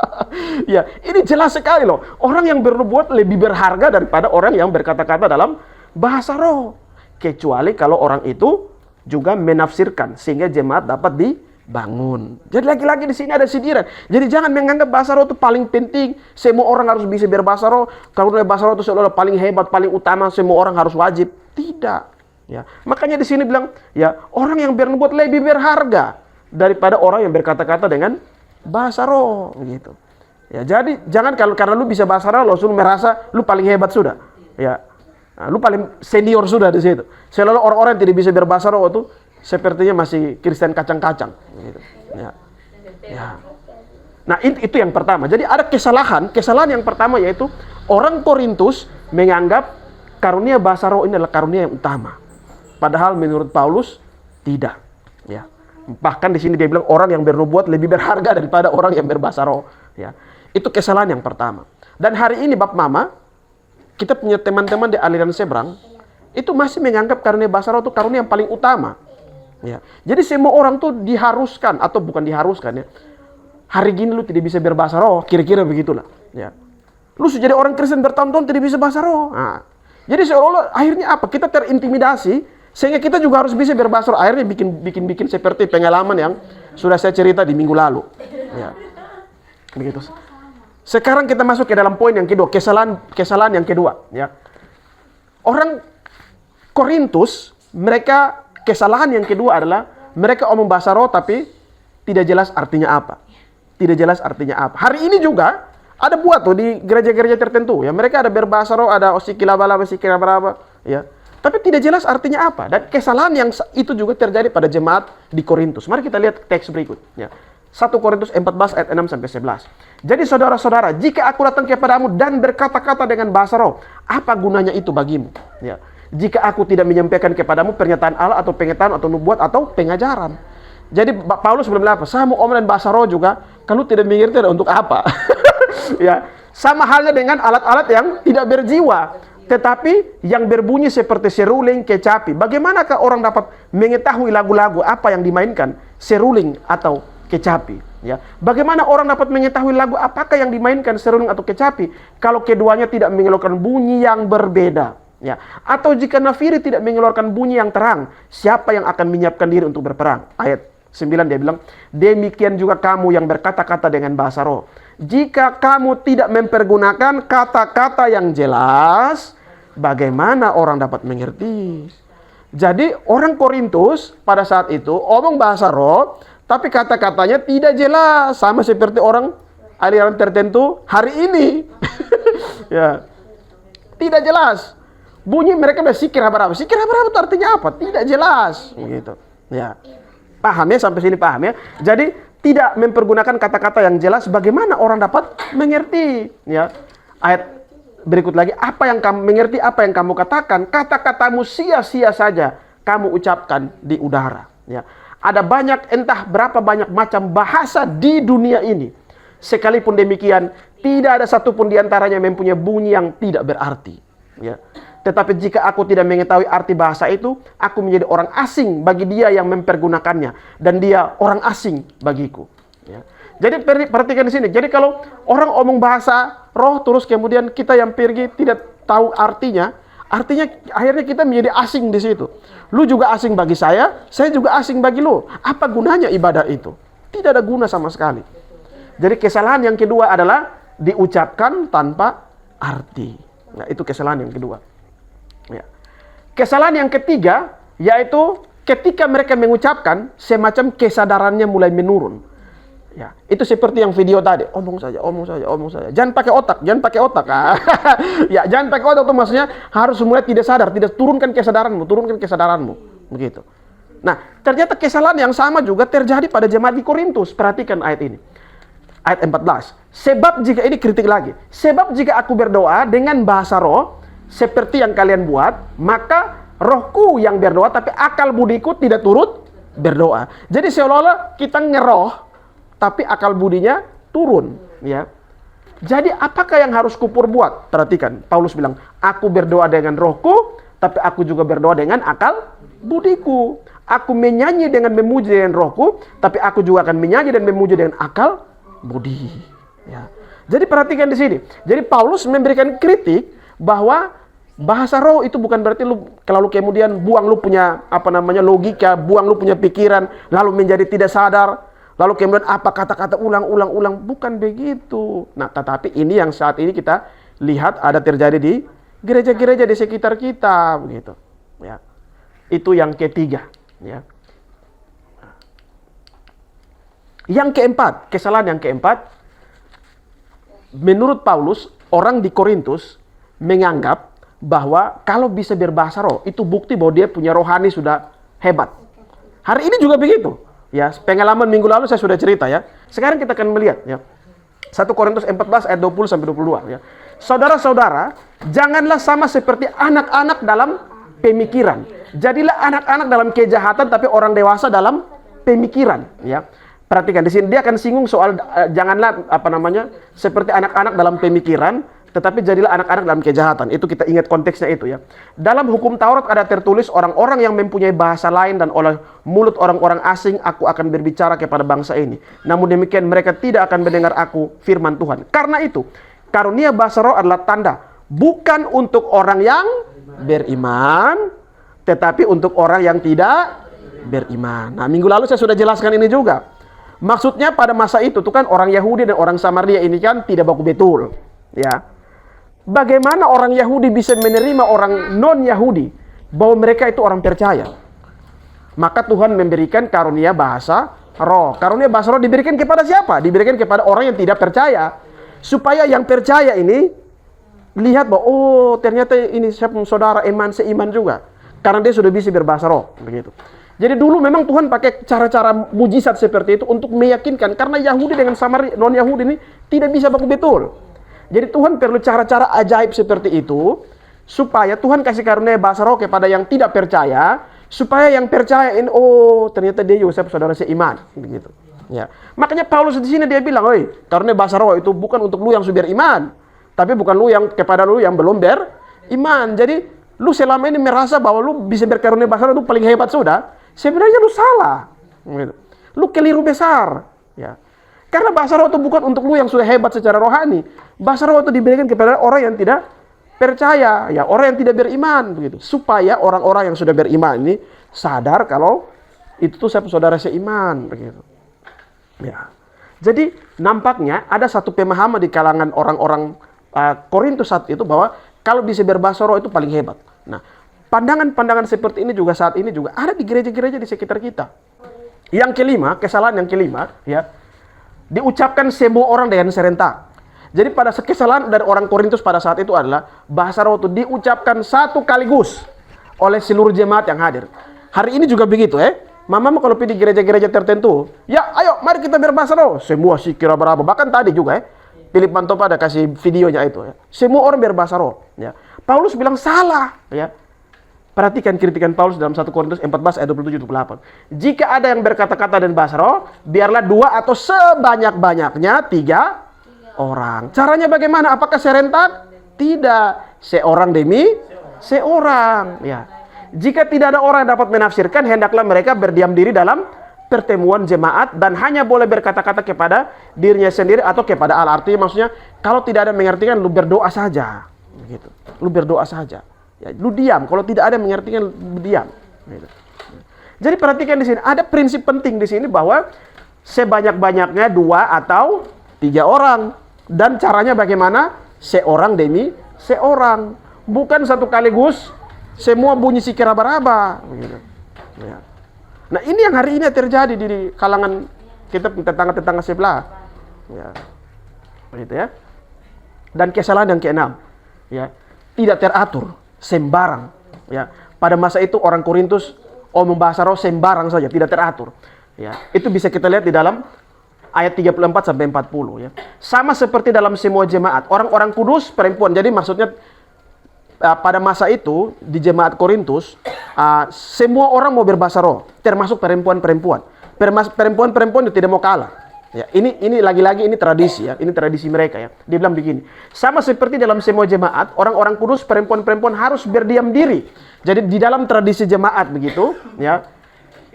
Ya, ini jelas sekali loh. Orang yang bernubuat lebih berharga daripada orang yang berkata-kata dalam bahasa roh. Kecuali kalau orang itu juga menafsirkan sehingga jemaat dapat dibangun. Jadi lagi-lagi di sini ada sindiran. Jadi jangan menganggap bahasa roh itu paling penting. Semua orang harus bisa berbahasa roh. Kalau bahasa roh itu seolah-olah paling hebat, paling utama, semua orang harus wajib. Tidak. Ya, makanya di sini bilang, ya, orang yang bernubuat lebih berharga daripada orang yang berkata-kata dengan bahasa roh, gitu. Ya, jadi jangan karena lu bisa bahasa roh, langsung merasa lu paling hebat sudah. Ya, nah, lu paling senior sudah di situ. Selalu orang-orang yang tidak bisa berbahasa roh itu sepertinya masih Kristen kacang-kacang, gitu. Ya. Ya. Nah, itu yang pertama. Jadi ada kesalahan yang pertama yaitu orang Korintus menganggap karunia bahasa roh ini adalah karunia yang utama. Padahal menurut Paulus tidak, ya. Bahkan di sini dia bilang orang yang bernubuat lebih berharga daripada orang yang berbahasa roh, ya. Itu kesalahan yang pertama. Dan hari ini Bapak Mama, kita punya teman-teman di aliran seberang itu masih menganggap karunia bahasa roh itu karunia yang paling utama, ya. Jadi semua orang tuh diharuskan atau bukan diharuskan, ya. Hari gini lu tidak bisa berbahasa roh, kira-kira begitulah, ya. Lu sudah jadi orang Kristen bertahun-tahun tidak bisa bahasa roh. Nah, jadi seolah-olah akhirnya apa? Kita terintimidasi. Sehingga kita juga harus bisa berbahasa roh. Akhirnya bikin seperti pengalaman yang sudah saya cerita di minggu lalu. Ya. Begitu. Sekarang kita masuk ke dalam poin yang kedua, kesalahan yang kedua. Ya. Orang Korintus, mereka kesalahan yang kedua adalah mereka omong bahasa roh tapi tidak jelas artinya apa. Tidak jelas artinya apa. Hari ini juga ada buat tuh di gereja-gereja tertentu. Ya, mereka ada berbahasa roh, ada osikilabala, ya. Tapi tidak jelas artinya apa. Dan kesalahan yang itu juga terjadi pada jemaat di Korintus. Mari kita lihat teks berikut. Ya. 1 Korintus 14 ayat 6-11. Jadi saudara-saudara, jika aku datang kepadamu dan berkata-kata dengan bahasa roh, apa gunanya itu bagimu? Ya. Jika aku tidak menyampaikan kepadamu pernyataan Allah atau pengetahuan atau nubuat atau pengajaran. Jadi Paulus belum apa? Saya mau omong dan bahasa roh juga, kalau tidak mengerti untuk apa? Ya. Sama halnya dengan alat-alat yang tidak berjiwa. Tetapi yang berbunyi seperti seruling, kecapi. Bagaimanakah orang dapat mengetahui lagu-lagu apa yang dimainkan? Seruling atau kecapi. Ya. Bagaimana orang dapat mengetahui lagu apakah yang dimainkan seruling atau kecapi? Kalau keduanya tidak mengeluarkan bunyi yang berbeda. Ya. Atau jika nafiri tidak mengeluarkan bunyi yang terang, siapa yang akan menyiapkan diri untuk berperang? Ayat 9 dia bilang, demikian juga kamu yang berkata-kata dengan bahasa roh. Jika kamu tidak mempergunakan kata-kata yang jelas, bagaimana orang dapat mengerti? Jadi orang Korintus pada saat itu omong bahasa roh, tapi kata-katanya tidak jelas, sama seperti orang aliran tertentu hari ini. Ya, tidak jelas. Bunyi mereka udah sikir apa-apa. Sikir apa-apa itu artinya apa? Tidak jelas. Begitu. Ya, paham ya sampai sini paham ya. Jadi tidak mempergunakan kata-kata yang jelas. Bagaimana orang dapat mengerti? Ya, ayat berikut lagi, apa yang kamu mengerti, apa yang kamu katakan, kata-katamu sia-sia saja kamu ucapkan di udara. Ya. Ada banyak, entah berapa banyak macam bahasa di dunia ini. Sekalipun demikian, tidak ada satupun di antaranya yang mempunyai bunyi yang tidak berarti. Ya. Tetapi jika aku tidak mengetahui arti bahasa itu, aku menjadi orang asing bagi dia yang mempergunakannya, dan dia orang asing bagiku. Ya. Jadi perhatikan di sini. Jadi kalau orang omong bahasa roh terus kemudian kita yang pergi tidak tahu artinya akhirnya kita menjadi asing di situ. Lu juga asing bagi saya juga asing bagi lu. Apa gunanya ibadah itu? Tidak ada guna sama sekali. Jadi kesalahan yang kedua adalah diucapkan tanpa arti. Nah, itu kesalahan yang kedua. Ya. Kesalahan yang ketiga yaitu ketika mereka mengucapkan semacam kesadarannya mulai menurun. Ya, itu seperti yang video tadi, omong saja. Jangan pakai otak. Ya, jangan pakai otak itu maksudnya harus mulai tidak sadar, tidak turunkan kesadaranmu, begitu. Nah, ternyata kesalahan yang sama juga terjadi pada jemaat di Korintus. Perhatikan ayat ini. Ayat 14. Sebab jika ini kritik lagi. Sebab jika aku berdoa dengan bahasa roh seperti yang kalian buat, maka rohku yang berdoa tapi akal budiku tidak turut berdoa. Jadi seolah-olah kita ngeroh tapi akal budinya turun, ya. Jadi apakah yang harus kupur buat? Perhatikan, Paulus bilang, aku berdoa dengan rohku, tapi aku juga berdoa dengan akal budiku. Aku menyanyi dengan memuji dengan rohku, tapi aku juga akan menyanyi dan memuji dengan akal budi. Ya. Jadi perhatikan di sini. Jadi Paulus memberikan kritik bahwa bahasa roh itu bukan berarti kalau lu kemudian buang lu punya logika, buang lu punya pikiran, lalu menjadi tidak sadar. Lalu kemudian apa kata-kata ulang, bukan begitu. Nah, tetapi ini yang saat ini kita lihat ada terjadi di gereja-gereja di sekitar kita, begitu. Ya, itu yang ketiga. Ya. Yang keempat, kesalahan yang keempat, menurut Paulus, orang di Korintus menganggap bahwa kalau bisa berbahasa roh itu bukti bahwa dia punya rohani sudah hebat. Hari ini juga begitu. Ya, pengalaman minggu lalu saya sudah cerita ya. Sekarang kita akan melihat ya. 1 Korintus 14 ayat 20 sampai 22 ya. Saudara-saudara, janganlah sama seperti anak-anak dalam pemikiran. Jadilah anak-anak dalam kejahatan tapi orang dewasa dalam pemikiran ya. Perhatikan di sini dia akan singgung soal janganlah seperti anak-anak dalam pemikiran tetapi jadilah anak-anak dalam kejahatan. Itu kita ingat konteksnya itu ya. Dalam hukum Taurat ada tertulis orang-orang yang mempunyai bahasa lain dan oleh mulut orang-orang asing aku akan berbicara kepada bangsa ini. Namun demikian mereka tidak akan mendengar aku firman Tuhan. Karena itu, karunia bahasa roh adalah tanda bukan untuk orang yang beriman, tetapi untuk orang yang tidak beriman. Nah, minggu lalu saya sudah jelaskan ini juga. Maksudnya pada masa itu tuh kan orang Yahudi dan orang Samaria ini kan tidak baku betul. Ya. Bagaimana orang Yahudi bisa menerima orang non-Yahudi bahwa mereka itu orang percaya? Maka Tuhan memberikan karunia bahasa roh. Karunia bahasa roh diberikan kepada siapa? Diberikan kepada orang yang tidak percaya. Supaya yang percaya ini lihat bahwa oh ternyata ini saudara iman seiman juga. Karena dia sudah bisa berbahasa roh, begitu. Jadi dulu memang Tuhan pakai cara-cara mujizat seperti itu untuk meyakinkan karena Yahudi dengan Samaria non-Yahudi ini tidak bisa baku betul. Jadi Tuhan perlu cara-cara ajaib seperti itu supaya Tuhan kasih karunia bahasa roh kepada yang tidak percaya supaya yang percaya ini oh ternyata dia Yosef saudara seiman begitu. Ya. Makanya Paulus di sini dia bilang, "Oi, karunia bahasa roh itu bukan untuk lu yang sudah beriman, tapi bukan lu yang kepada lu yang belum beriman." Jadi lu selama ini merasa bahwa lu bisa berkarunia bahasa roh lu paling hebat sudah. Sebenarnya lu salah. Gitu. Lu keliru besar, ya. Karena bahasa roh itu bukan untuk lu yang sudah hebat secara rohani. Bahasa roh itu diberikan kepada orang yang tidak percaya, ya, orang yang tidak beriman begitu. Supaya orang-orang yang sudah beriman ini sadar kalau itu tuh saudara seiman begitu. Ya. Jadi nampaknya ada satu pemahaman di kalangan orang-orang Korintus saat itu bahwa kalau bisa berbahasa roh itu paling hebat. Nah, pandangan-pandangan seperti ini juga saat ini juga ada di gereja-gereja di sekitar kita. Yang kelima, kesalahan yang kelima, ya, diucapkan semua orang dengan serentak. Jadi pada kesalahan dari orang Korintus pada saat itu adalah bahasa roh itu diucapkan satu kaligus oleh seluruh jemaat yang hadir. Hari ini juga begitu, Mama kalau pergi di gereja-gereja tertentu, ya ayo mari kita berbahasa roh. Semua sih kira berapa. Bahkan tadi juga Philip Mantopa ada kasih videonya itu. Semua orang berbahasa roh. Ya. Paulus bilang salah. Ya. Perhatikan kritikan Paulus dalam 1 Korintus 14 ayat 27-28. Jika ada yang berkata-kata dan bahasa roh, biarlah 2 atau sebanyak-banyaknya 3 orang. Caranya bagaimana? Apakah serentak? Tidak. Seorang demi seorang. Ya. Jika tidak ada orang yang dapat menafsirkan, hendaklah mereka berdiam diri dalam pertemuan jemaat dan hanya boleh berkata-kata kepada dirinya sendiri atau kepada Allah. Artinya maksudnya kalau tidak ada mengerti kan lu berdoa saja, begitu. Lu berdoa saja. Ya, lu diam. Kalau tidak ada mengerti kan lu diam. Gitu. Jadi perhatikan di sini ada prinsip penting di sini bahwa sebanyak-banyaknya 2 atau 3 orang dan caranya bagaimana? Seorang demi seorang, bukan satu kaligus. Semua bunyi si kera-baraba. Ya. Nah ini yang hari ini terjadi di kalangan kita tetangga-tetangga sebelah. Ya. Begitu ya. Dan kesalahan yang keenam, ya, tidak teratur, sembarang. Ya. Pada masa itu orang Korintus omong bahasa roh sembarang saja, tidak teratur. Ya. Itu bisa kita lihat di dalam ayat 34 sampai 40. Ya. Sama seperti dalam semua jemaat, orang-orang kudus perempuan. Jadi maksudnya pada masa itu di jemaat Korintus semua orang mau berbahasa roh, termasuk perempuan-perempuan. Perempuan-perempuan itu tidak mau kalah. Ya, ini lagi-lagi ini tradisi ya, ini tradisi mereka ya. Dia bilang begini, sama seperti dalam semua jemaat, orang-orang kudus perempuan-perempuan harus berdiam diri. Jadi di dalam tradisi jemaat begitu, ya,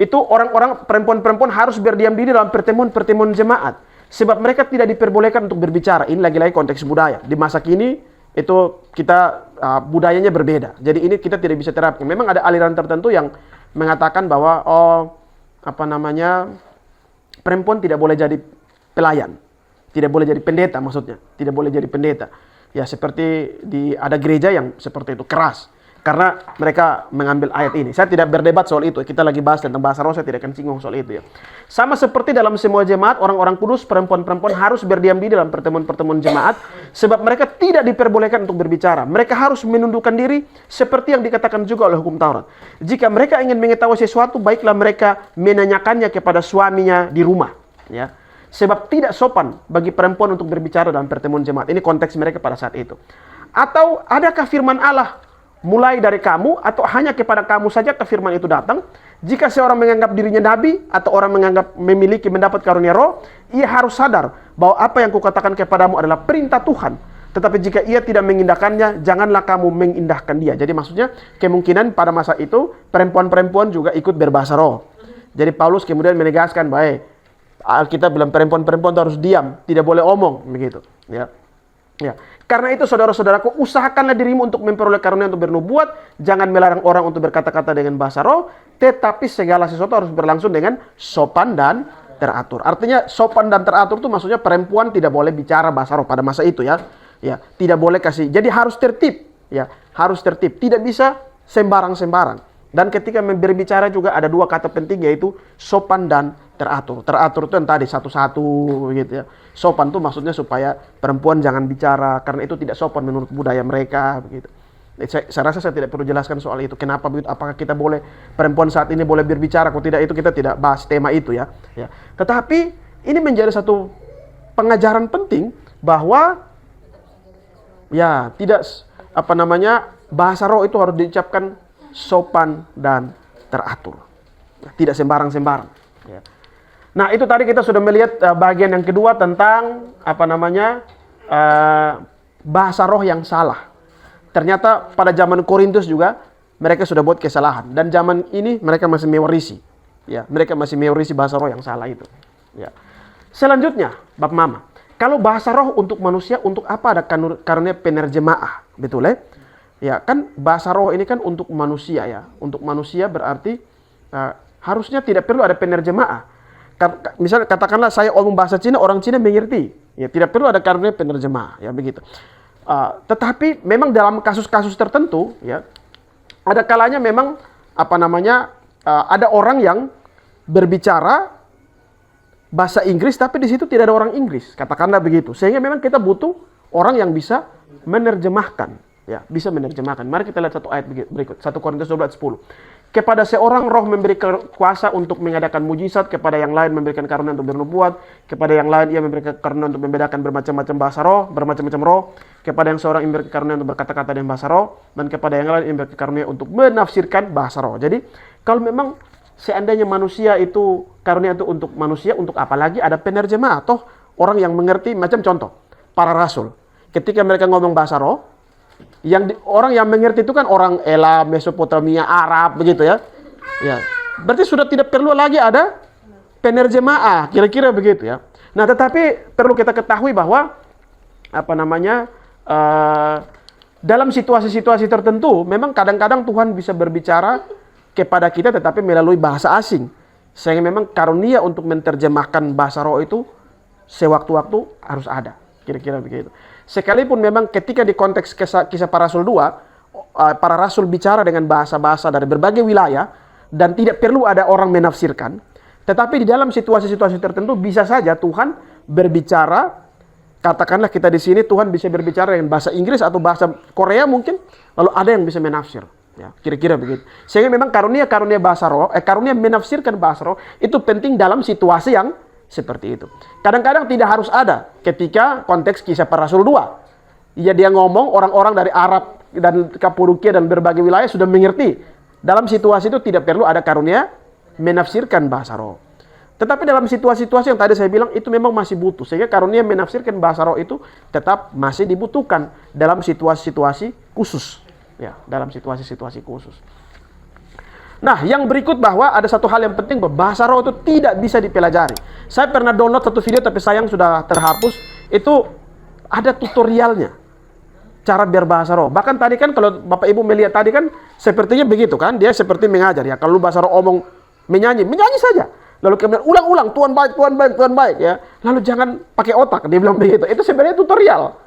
itu orang-orang perempuan-perempuan harus berdiam diri dalam pertemuan-pertemuan jemaat, sebab mereka tidak diperbolehkan untuk berbicara. Ini lagi-lagi konteks budaya. Di masa kini itu kita budayanya berbeda. Jadi ini kita tidak bisa terapkan. Memang ada aliran tertentu yang mengatakan bahwa perempuan tidak boleh jadi pelayan. Tidak boleh jadi pendeta maksudnya. Tidak boleh jadi pendeta. Ya seperti ada gereja yang seperti itu keras. Karena mereka mengambil ayat ini. Saya tidak berdebat soal itu. Kita lagi bahas tentang bahasa roh, saya tidak akan singgung soal itu ya. Sama seperti dalam semua jemaat, orang-orang kudus, perempuan-perempuan harus berdiam diri dalam pertemuan-pertemuan jemaat. Sebab mereka tidak diperbolehkan untuk berbicara. Mereka harus menundukkan diri seperti yang dikatakan juga oleh hukum Taurat. Jika mereka ingin mengetahui sesuatu, baiklah mereka menanyakannya kepada suaminya di rumah. Ya. Sebab tidak sopan bagi perempuan untuk berbicara dalam pertemuan jemaat. Ini konteks mereka pada saat itu. Atau adakah firman Allah mulai dari kamu atau hanya kepada kamu saja firman itu datang? Jika seorang menganggap dirinya nabi atau orang menganggap mendapat karunia roh, ia harus sadar bahwa apa yang kukatakan kepadamu adalah perintah Tuhan. Tetapi jika ia tidak mengindahkannya, janganlah kamu mengindahkan dia. Jadi maksudnya kemungkinan pada masa itu perempuan-perempuan juga ikut berbahasa roh. Jadi Paulus kemudian menegaskan bahwa Alkitab bilang perempuan-perempuan itu harus diam, tidak boleh omong begitu. Ya. Ya. Karena itu saudara-saudaraku, usahakanlah dirimu untuk memperoleh karunia untuk bernubuat. Jangan melarang orang untuk berkata-kata dengan bahasa roh, tetapi segala sesuatu harus berlangsung dengan sopan dan teratur. Artinya sopan dan teratur itu maksudnya perempuan tidak boleh bicara bahasa roh pada masa itu ya. Ya, tidak boleh kasih. Jadi harus tertib, ya, harus tertib. Tidak bisa sembarang-sembarang. Dan ketika berbicara juga ada 2 kata penting yaitu sopan dan teratur. Teratur itu yang tadi satu-satu gitu ya. Sopan itu maksudnya supaya perempuan jangan bicara karena itu tidak sopan menurut budaya mereka begitu. Saya rasa saya tidak perlu jelaskan soal itu. Kenapa begitu? Apakah kita boleh perempuan saat ini boleh berbicara? Kalau tidak itu kita tidak bahas tema itu ya. Ya. Tetapi ini menjadi satu pengajaran penting bahwa ya tidak bahasa roh itu harus diucapkan sopan dan teratur. Tidak sembarang-sembarang. Ya. Nah itu tadi kita sudah melihat bagian yang kedua tentang bahasa roh yang salah. Ternyata pada zaman Korintus juga mereka sudah buat kesalahan dan zaman ini mereka masih mewarisi. Ya, mereka masih mewarisi bahasa roh yang salah itu. Ya. Selanjutnya, Bab Mama, kalau bahasa roh untuk manusia, untuk apa ada karunia penerjemaah, betul ya? Ya kan bahasa roh ini kan untuk manusia ya. Untuk manusia berarti harusnya tidak perlu ada penerjemaah. Misalnya katakanlah saya omong bahasa Cina, orang Cina mengerti. Ya tidak perlu ada karunia penerjemaah ya begitu. Tetapi memang dalam kasus-kasus tertentu ya ada kalanya memang ada orang yang berbicara bahasa Inggris tapi di situ tidak ada orang Inggris, katakanlah begitu. Sehingga memang kita butuh orang yang bisa menerjemahkan, ya, bisa menerjemahkan. Mari kita lihat satu ayat berikut, 1 Korintus 12:10. Kepada seorang roh memberi kuasa untuk mengadakan mujizat, kepada yang lain memberikan karunia untuk bernubuat, kepada yang lain ia memberikan karunia untuk membedakan bermacam-macam bahasa roh, bermacam-macam roh, kepada yang seorang memberi karunia untuk berkata-kata dengan bahasa roh, dan kepada yang lain memberi karunia untuk menafsirkan bahasa roh. Jadi, kalau memang seandainya manusia itu karunia itu untuk manusia, untuk apa lagi ada penerjemah atau orang yang mengerti? Macam contoh, para rasul. Ketika mereka ngomong bahasa roh, orang yang mengerti itu kan orang Elam, Mesopotamia, Arab, begitu ya. Ya, berarti sudah tidak perlu lagi ada penerjemah, kira-kira begitu ya. Nah, tetapi perlu kita ketahui bahwa dalam situasi-situasi tertentu, memang kadang-kadang Tuhan bisa berbicara kepada kita, tetapi melalui bahasa asing. Sehingga memang karunia untuk menerjemahkan bahasa roh itu sewaktu-waktu harus ada, kira-kira begitu. Sekalipun memang ketika di konteks kisah para rasul 2, para rasul bicara dengan bahasa-bahasa dari berbagai wilayah dan tidak perlu ada orang menafsirkan, tetapi di dalam situasi-situasi tertentu bisa saja Tuhan berbicara. Katakanlah kita di sini Tuhan bisa berbicara dengan bahasa Inggris atau bahasa Korea mungkin, lalu ada yang bisa menafsir, ya, kira-kira begitu. Sehingga memang karunia bahasa roh, karunia menafsirkan bahasa roh itu penting dalam situasi yang seperti itu. Kadang-kadang tidak harus ada ketika konteks kisah para rasul 2. Ya, dia ngomong orang-orang dari Arab dan Kapadokia dan berbagai wilayah sudah mengerti. Dalam situasi itu tidak perlu ada karunia menafsirkan bahasa roh. Tetapi dalam situasi-situasi yang tadi saya bilang itu memang masih butuh. Sehingga karunia menafsirkan bahasa roh itu tetap masih dibutuhkan dalam situasi-situasi khusus. Ya, dalam situasi-situasi khusus. Nah, yang berikut bahwa ada satu hal yang penting, bahwa bahasa roh itu tidak bisa dipelajari. Saya pernah download satu video tapi sayang sudah terhapus. Itu ada tutorialnya, cara berbahasa roh. Bahkan tadi kan kalau Bapak Ibu melihat tadi kan sepertinya begitu kan, dia seperti mengajar ya. Kalau bahasa roh omong menyanyi saja. Lalu kemudian ulang-ulang, Tuhan baik, Tuhan baik, Tuhan baik ya. Lalu jangan pakai otak, dia bilang begitu. Itu sebenarnya tutorial.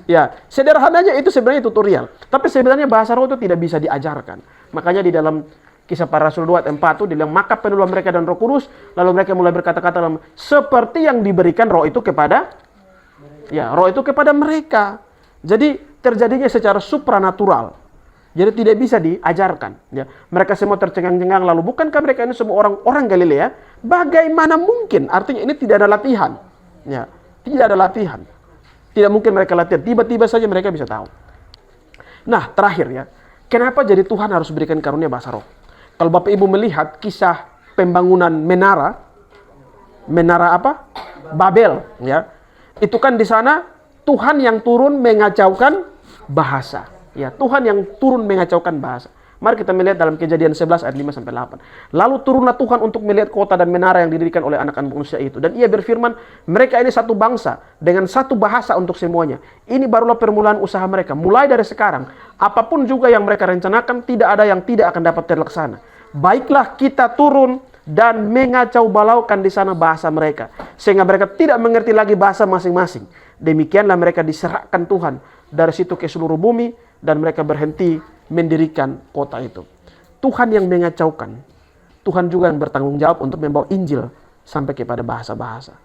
Ya, sederhananya itu sebenarnya tutorial. Tapi sebenarnya bahasa roh itu tidak bisa diajarkan. Makanya di dalam Kisah para Rasul 2 ayat 4 itu dibilang, maka penuhlah mereka dan Roh Kudus, lalu mereka mulai berkata-kata dalam seperti yang diberikan roh itu kepada mereka. Jadi terjadinya secara supranatural. Jadi tidak bisa diajarkan. Ya. Mereka semua tercengang-cengang, lalu bukankah mereka ini semua orang Galilea? Bagaimana mungkin? Artinya ini tidak ada latihan. Ya, tidak ada latihan. Tidak mungkin mereka latihan. Tiba-tiba saja mereka bisa tahu. Nah, terakhir ya, kenapa jadi Tuhan harus berikan karunia bahasa roh? Kalau Bapak Ibu melihat kisah pembangunan menara Babel, ya, itu kan di sana Tuhan yang turun mengacaukan bahasa, ya, Tuhan yang turun mengacaukan bahasa. Mari kita melihat dalam Kejadian 11 ayat 5-8. Lalu turunlah Tuhan untuk melihat kota dan menara yang didirikan oleh anak-anak manusia itu. Dan ia berfirman, mereka ini satu bangsa dengan satu bahasa untuk semuanya. Ini barulah permulaan usaha mereka. Mulai dari sekarang, apapun juga yang mereka rencanakan, tidak ada yang tidak akan dapat terlaksana. Baiklah kita turun dan mengacau balaukan di sana bahasa mereka, sehingga mereka tidak mengerti lagi bahasa masing-masing. Demikianlah mereka diserahkan Tuhan dari situ ke seluruh bumi, dan mereka berhenti mendirikan kota itu. Tuhan yang mengacaukan, Tuhan juga yang bertanggung jawab untuk membawa Injil sampai kepada bahasa-bahasa.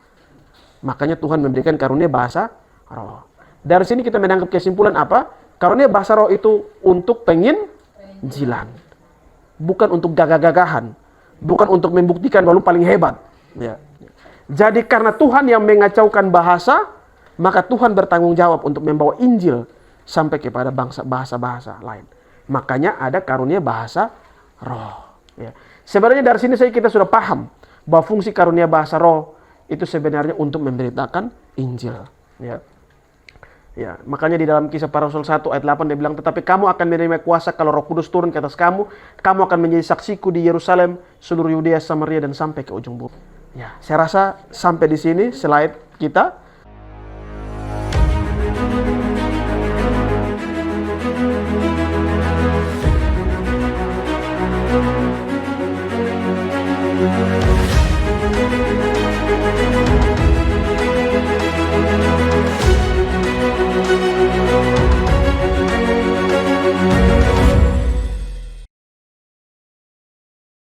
Makanya Tuhan memberikan karunia bahasa roh. Dari sini kita menangkap kesimpulan apa? Karunia bahasa roh itu untuk penginjilan, bukan untuk gagah-gagahan, bukan untuk membuktikan bahwa lu paling hebat. Ya. Jadi karena Tuhan yang mengacaukan bahasa, maka Tuhan bertanggung jawab untuk membawa Injil sampai kepada bahasa-bahasa lain. Makanya ada karunia bahasa roh. Ya. Sebenarnya dari sini kita sudah paham bahwa fungsi karunia bahasa roh itu sebenarnya untuk memberitakan Injil. Ya. Ya, makanya di dalam Kisah para Rasul 1 ayat 8 dia bilang, tetapi kamu akan menerima kuasa kalau Roh Kudus turun ke atas kamu. Kamu akan menjadi saksiku di Yerusalem, seluruh Yudea, Samaria, dan sampai ke ujung bumi. Ya, saya rasa sampai di sini slide kita.